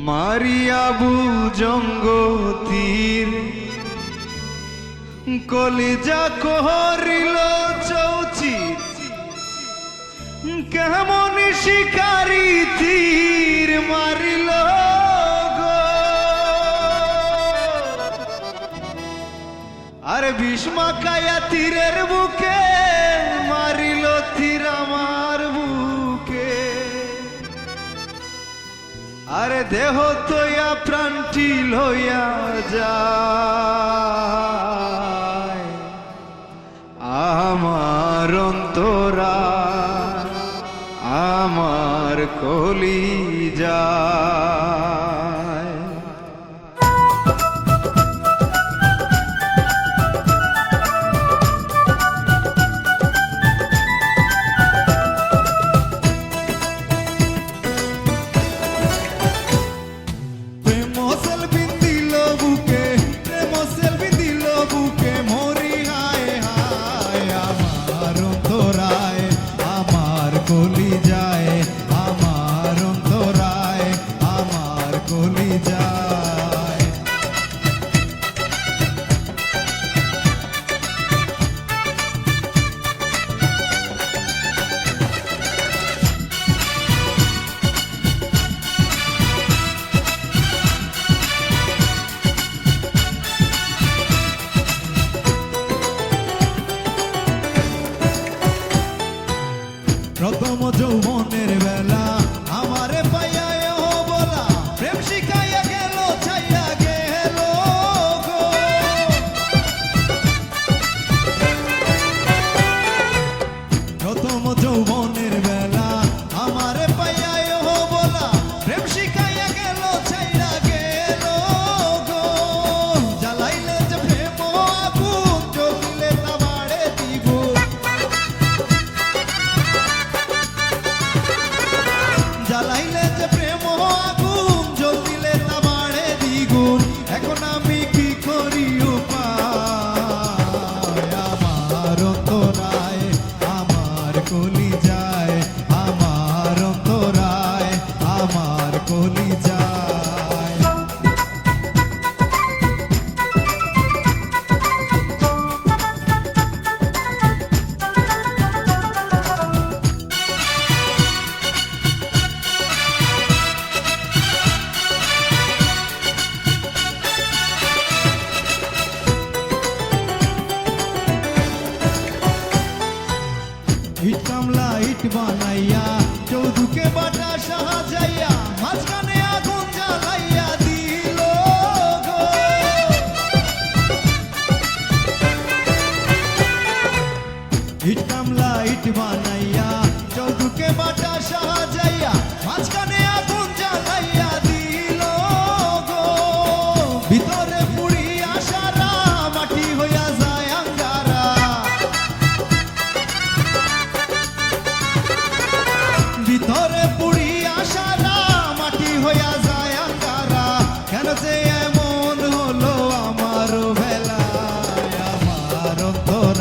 মারিয়াবু জঙ্গতীর কলিজা কহরিল চৌচিত কেমন শিকারি তীর মারিল গো। আর ভীষ্মা কায়া তীরের বুকে মারিল তীর আমার বুকে। আরে দেহ তোয়া প্রাণটি লইয়া যায় আমার অন্তরা আমার কলিজা। প্রথম যৌবনের বেলা আমারে পাইয়া বলা প্রেম শিখাইয়া গেল ছাইয়া গেল গো। প্রথম যৌবনের বেলা আমারে পাইয়া বলা প্রেম শিখাইয়া গেল ছাইয়া গেল গো। জ্বালাইলে যে প্রেম আগুন জ্বলিলে তা বাড়ে দ্বিগুণ। জ্বালাইলে যে প্রেম আগুন জ্বলিলে তা বাড়ে দ্বিগুণ। এখন আমি কি করি উপায় আমার অন্তরায় আমার কলিজায় আমার অন্তরায় আমার কলিজায়। ইট কামলা ইট বানাইয়া চৌধুকে বাটা সাহাযাইয়া মাঝখানে আগুন জ্বালাইয়া দিল গো। ইট কামলা ইট বানাইয়া